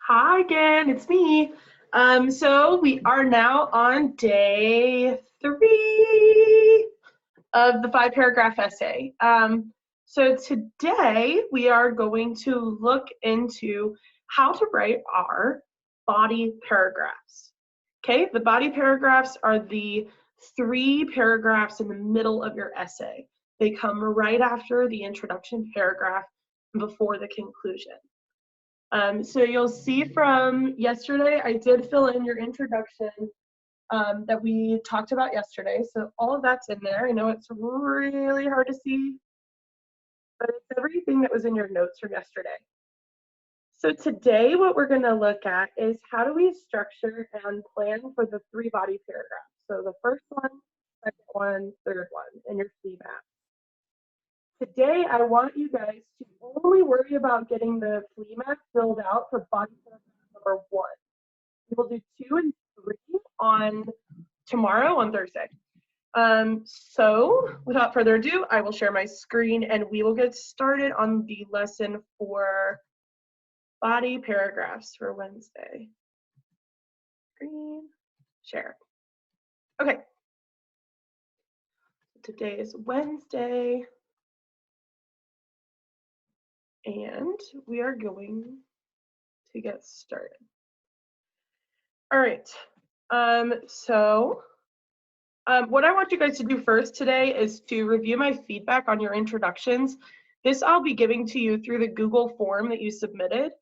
Hi again, it's me. So we are now on day 3 of the 5 paragraph essay. So today we are going to look into how to write our body paragraphs. Okay, the body paragraphs are the 3 paragraphs in the middle of your essay. They come right after the introduction paragraph and before the conclusion. So you'll see from yesterday, I did fill in your introduction that we talked about yesterday. So all of that's in there. I know it's really hard to see, but it's everything that was in your notes from yesterday. So today what we're going to look at is how do we structure and plan for the 3 body paragraphs. So the first one, second one, third one, and your CMAP. Today, I want you guys to only worry about getting the flea map filled out for body paragraph number 1. We will do 2 and 3 on tomorrow on Thursday. So without further ado, I will share my screen and we will get started on the lesson for body paragraphs for Wednesday. Screen, share. Okay. Today is Wednesday. And we are going to get started. All right. What I want you guys to do first today is to review my feedback on your introductions. This I'll be giving to you through the Google form that you submitted.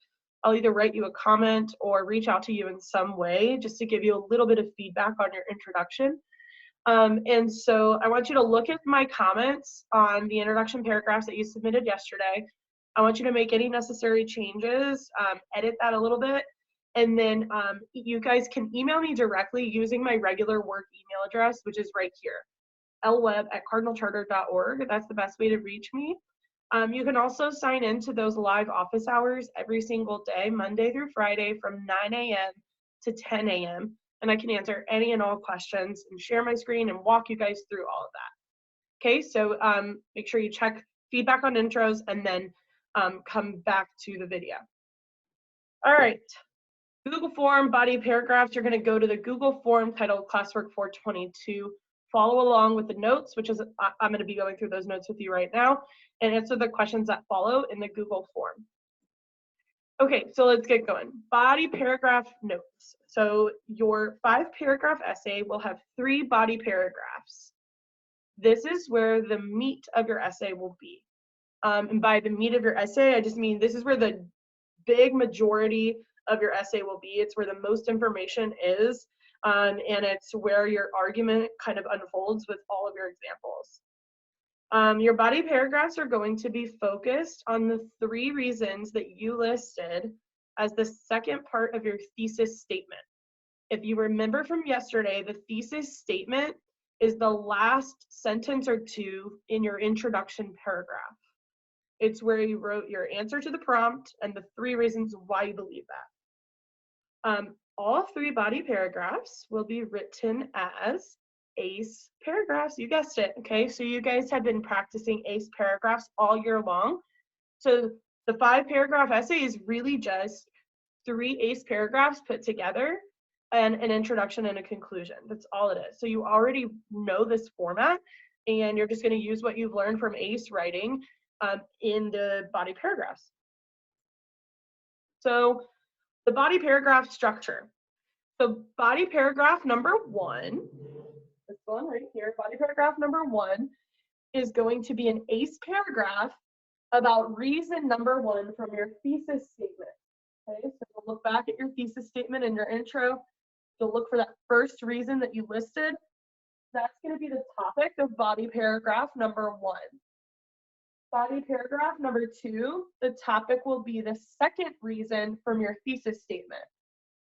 I'll either write you a comment or reach out to you in some way just to give you a little bit of feedback on your introduction. And so I want you to look at my comments on the introduction paragraphs that you submitted yesterday. I want you to make any necessary changes, edit that a little bit, and then you guys can email me directly using my regular work email address, which is right here, lweb@cardinalcharter.org. That's the best way to reach me. You can also sign into those live office hours every single day, Monday through Friday from 9 a.m. to 10 a.m. And I can answer any and all questions and share my screen and walk you guys through all of that. Okay, so make sure you check feedback on intros and then come back to the video. All right, Google form, body paragraphs, you're gonna go to the Google form titled Classwork 422. Follow along with the notes, which is, I'm gonna be going through those notes with you right now, and answer the questions that follow in the Google form. Okay, so let's get going. Body paragraph notes. So your 5-paragraph essay will have 3 body paragraphs. This is where the meat of your essay will be. And by the meat of your essay, I just mean this is where the big majority of your essay will be. It's where the most information is, and it's where your argument kind of unfolds with all of your examples. Your body paragraphs are going to be focused on the 3 reasons that you listed as the second part of your thesis statement. If you remember from yesterday, the thesis statement is the last sentence or 2 in your introduction paragraph. It's where you wrote your answer to the prompt and the 3 reasons why you believe that. All 3 body paragraphs will be written as ACE paragraphs. You guessed it, okay? So you guys have been practicing ACE paragraphs all year long. So the 5-paragraph essay is really just 3 ACE paragraphs put together and an introduction and a conclusion. That's all it is. So you already know this format and you're just gonna use what you've learned from ACE writing in the body paragraphs. So the body paragraph structure. So body paragraph number 1, this one right here, body paragraph number 1 is going to be an ACE paragraph about reason number 1 from your thesis statement. Okay, so we'll look back at your thesis statement in your intro. You'll look for that first reason that you listed. That's going to be the topic of body paragraph number 1. Body paragraph number 2, the topic will be the second reason from your thesis statement.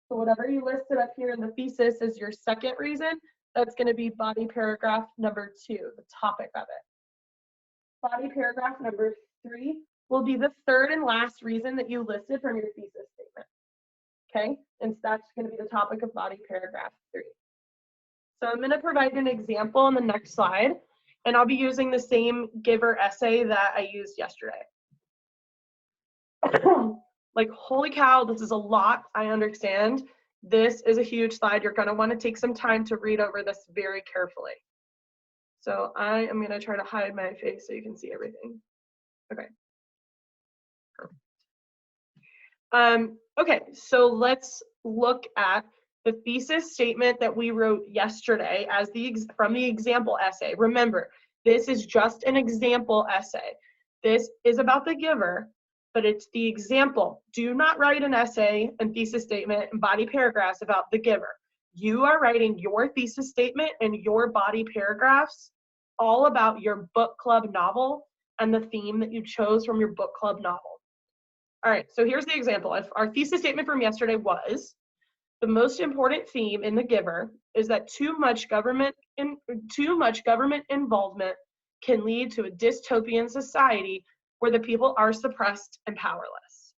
So whatever you listed up here in the thesis is your second reason, that's going to be body paragraph number 2, the topic of it. Body paragraph number 3 will be the third and last reason that you listed from your thesis statement. Okay, and so that's going to be the topic of body paragraph 3. So I'm going to provide an example on the next slide, and I'll be using the same giver essay that I used yesterday. Like, holy cow, this is a lot. I understand. This is a huge slide. You're going to want to take some time to read over this very carefully. So I am going to try to hide my face so you can see everything. Okay. Okay, so let's look at the thesis statement that we wrote yesterday as from the example essay. Remember, this is just an example essay. This is about the giver, but it's the example. Do not write an essay and thesis statement and body paragraphs about the giver. You are writing your thesis statement and your body paragraphs all about your book club novel and the theme that you chose from your book club novel. All right, so here's the example. Our thesis statement from yesterday was, the most important theme in The Giver is that too much government involvement can lead to a dystopian society where the people are suppressed and powerless.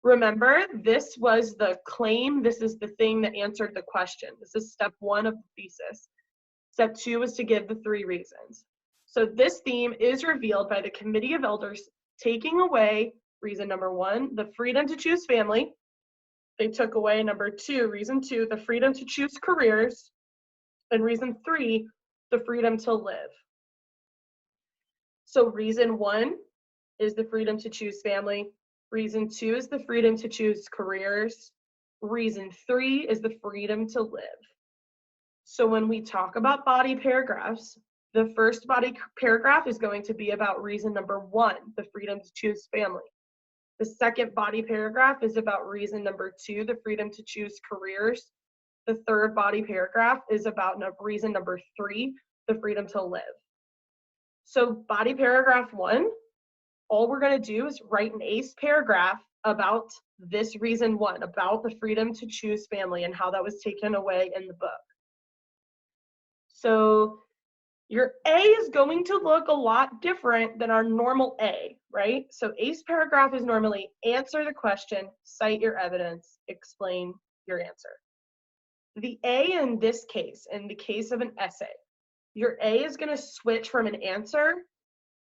Remember, this was the claim. This is the thing that answered the question. This is step 1 of the thesis. Step 2 was to give the 3 reasons. So this theme is revealed by the Committee of Elders taking away reason number 1, the freedom to choose family. They took away reason 2, the freedom to choose careers. And reason 3, the freedom to live. So reason 1 is the freedom to choose family. Reason 2 is the freedom to choose careers. Reason 3 is the freedom to live. So when we talk about body paragraphs, the first body paragraph is going to be about reason number 1, the freedom to choose family. The second body paragraph is about reason number 2, the freedom to choose careers. The third body paragraph is about reason number 3, the freedom to live. So body paragraph 1, all we're going to do is write an ACE paragraph about this reason 1, about the freedom to choose family and how that was taken away in the book. So your A is going to look a lot different than our normal A, right? So ACE paragraph is normally answer the question, cite your evidence, explain your answer. The A in this case, in the case of an essay, your A is going to switch from an answer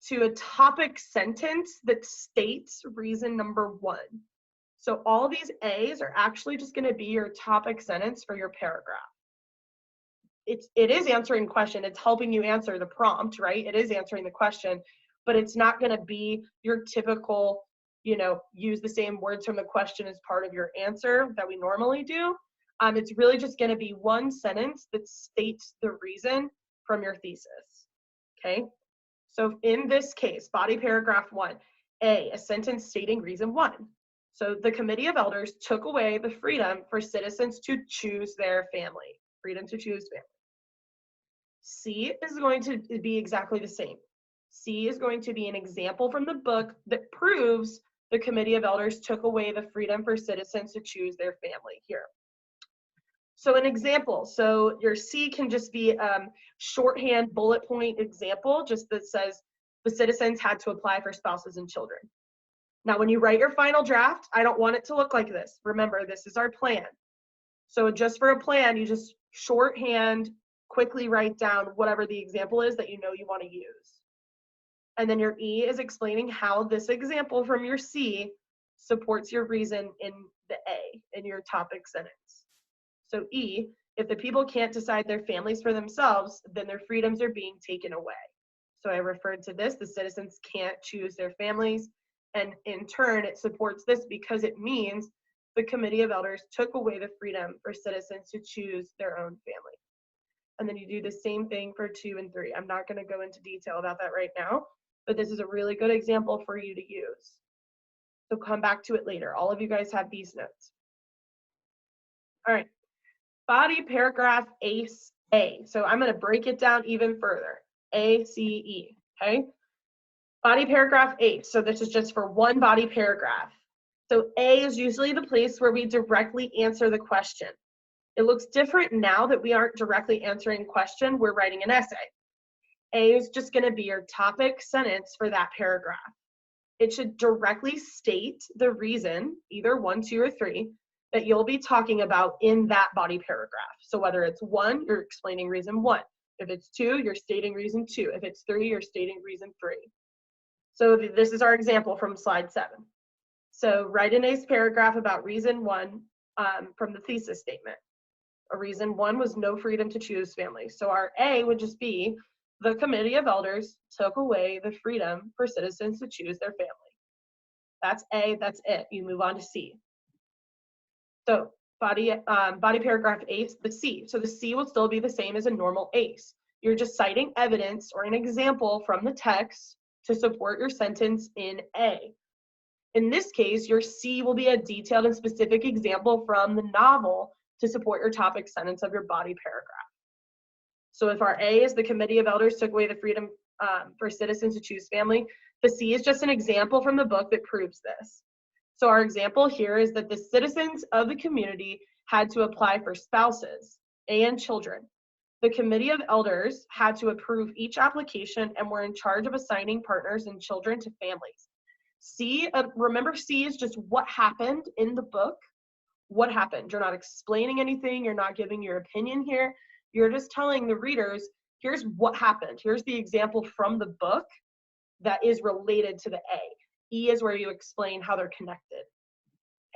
to a topic sentence that states reason number 1. So all these A's are actually just going to be your topic sentence for your paragraph. It is answering question. It's helping you answer the prompt, right? It is answering the question, but it's not going to be your typical, use the same words from the question as part of your answer that we normally do. It's really just going to be one sentence that states the reason from your thesis, okay? So in this case, body paragraph 1, A, a sentence stating reason 1. So the Committee of Elders took away the freedom for citizens to choose their family, freedom to choose family. C is going to be exactly the same. C is going to be an example from the book that proves the Committee of Elders took away the freedom for citizens to choose their family here. So an example, so your C can just be shorthand bullet point example, just that says the citizens had to apply for spouses and children. Now, when you write your final draft, I don't want it to look like this. Remember, this is our plan. So just for a plan, you just shorthand, quickly write down whatever the example is that you know you want to use. And then your E is explaining how this example from your C supports your reason in the A, in your topic sentence. So E, if the people can't decide their families for themselves, then their freedoms are being taken away. So I referred to this, the citizens can't choose their families. And in turn, it supports this because it means the Committee of Elders took away the freedom for citizens to choose their own family. And then you do the same thing for 2 and 3. I'm not going to go into detail about that right now, but this is a really good example for you to use. So come back to it later. All of you guys have these notes. All right, body paragraph ACE A. So I'm going to break it down even further. ACE, okay? Body paragraph ACE. So this is just for one body paragraph. So A is usually the place where we directly answer the question. It looks different now that we aren't directly answering question, we're writing an essay. A is just going to be your topic sentence for that paragraph. It should directly state the reason, either 1, 2, or 3, that you'll be talking about in that body paragraph. So whether it's 1, you're explaining reason 1. If it's 2, you're stating reason 2. If it's 3, you're stating reason 3. So this is our example from slide 7. So write a nice paragraph about reason one from the thesis statement. Reason one was no freedom to choose family. So our A would just be the committee of elders took away the freedom for citizens to choose their family. That's A, that's it. You move on to C. So body paragraph A, the C. So the C will still be the same as a normal ACE. You're just citing evidence or an example from the text to support your sentence in A. In this case, your C will be a detailed and specific example from the novel to support your topic sentence of your body paragraph. So if our A is the committee of elders took away the freedom for citizens to choose family, the C is just an example from the book that proves this. So our example here is that the citizens of the community had to apply for spouses and children. The committee of elders had to approve each application and were in charge of assigning partners and children to families. C, remember C is just what happened in the book. What happened? You're not explaining anything. You're not giving your opinion here. You're just telling the readers, here's what happened. Here's the example from the book that is related to the A. E is where you explain how they're connected.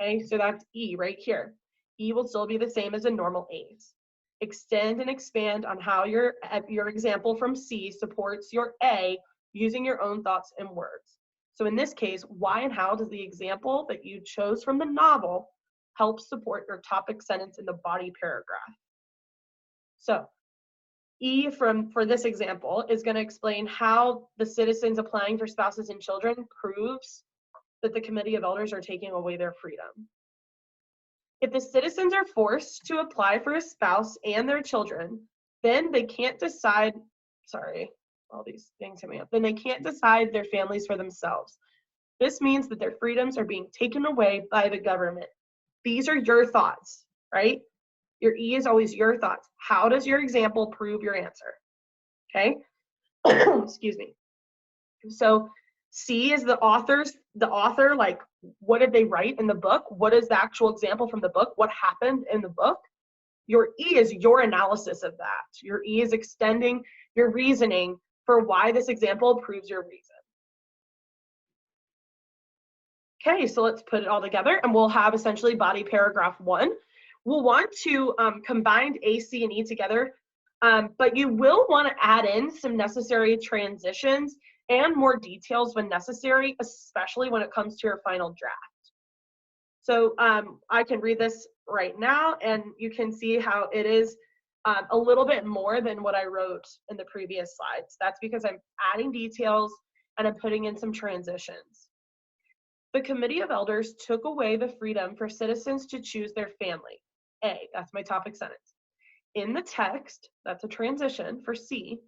Okay, so that's E right here. E will still be the same as a normal ACE. Extend and expand on how your example from C supports your A using your own thoughts and words. So in this case, why and how does the example that you chose from the novel help support your topic sentence in the body paragraph? So E for this example is going to explain how the citizens applying for spouses and children proves that the committee of elders are taking away their freedom. If the citizens are forced to apply for a spouse and their children, then they can't decide, all these things hit me up, then they can't decide their families for themselves. This means that their freedoms are being taken away by the government. These are your thoughts, right? Your E is always your thoughts. How does your example prove your answer? Okay, excuse me. So C is the author, like what did they write in the book? What is the actual example from the book? What happened in the book? Your E is your analysis of that. Your E is extending your reasoning for why this example proves your reason. Okay, so let's put it all together and we'll have essentially body paragraph one. We'll want to combine A, C, and E together, but you will want to add in some necessary transitions and more details when necessary, especially when it comes to your final draft. So I can read this right now and you can see how it is a little bit more than what I wrote in the previous slides. That's because I'm adding details and I'm putting in some transitions. The committee of elders took away the freedom for citizens to choose their family. A, that's my topic sentence. In the text, that's a transition for C.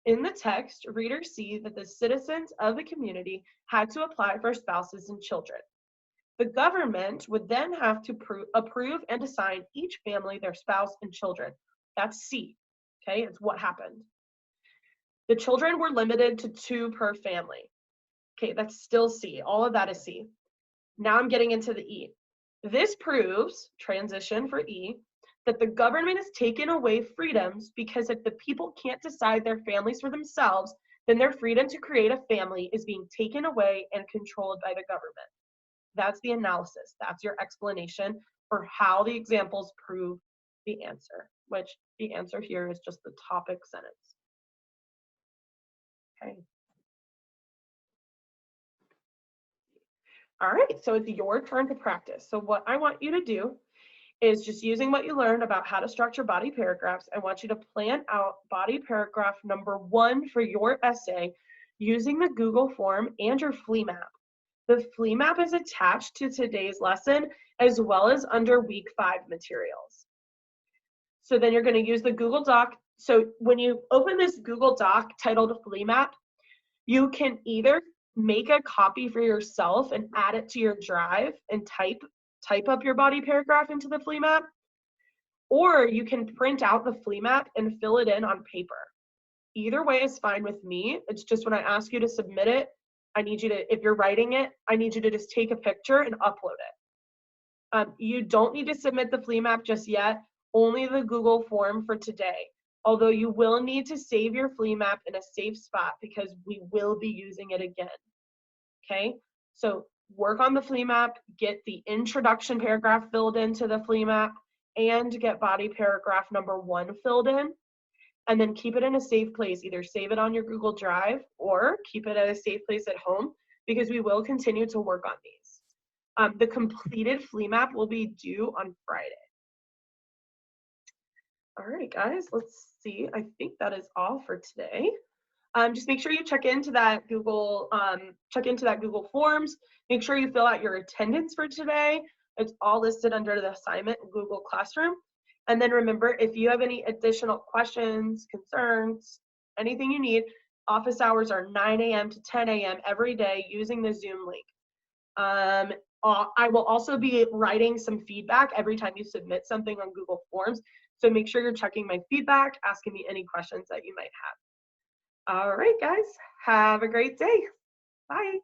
In the text, readers see that the citizens of the community had to apply for spouses and children. The government would then have to approve and assign each family their spouse and children. That's C, okay? It's what happened. The children were limited to 2 per family. Okay, that's still C. All of that is C. Now I'm getting into the E. This proves, transition for E, that the government has taken away freedoms because if the people can't decide their families for themselves, then their freedom to create a family is being taken away and controlled by the government. That's the analysis. That's your explanation for how the examples prove the answer, which the answer here is just the topic sentence. Okay. All right, so it's your turn to practice. So what I want you to do is just using what you learned about how to structure body paragraphs. I want you to plan out body paragraph number 1 for your essay using the Google form and your flea map. The flea map is attached to today's lesson as well as under week 5 materials. So then you're going to use the Google Doc. So when you open this Google Doc titled flea map, you can either make a copy for yourself and add it to your drive and type up your body paragraph into the flea map, or you can print out the flea map and fill it in on paper. Either way is fine with me. It's just when I ask you to submit it, I need you to, if you're writing it, I need you to just take a picture and upload it. You don't need to submit the flea map just yet, only the Google form for today. Although you will need to save your flea map in a safe spot because we will be using it again. Okay, so work on the flea map, get the introduction paragraph filled into the flea map, and get body paragraph number 1 filled in, and then keep it in a safe place. Either save it on your Google Drive or keep it at a safe place at home, because we will continue to work on these. The completed flea map will be due on Friday. All right, guys, let's see. I think that is all for today. Just make sure you check into that Google Forms. Make sure you fill out your attendance for today. It's all listed under the assignment in Google Classroom. And then remember, if you have any additional questions, concerns, anything you need, office hours are 9 a.m. to 10 a.m. every day using the Zoom link. I will also be writing some feedback every time you submit something on Google Forms. So make sure you're checking my feedback, asking me any questions that you might have. All right, guys, have a great day. Bye.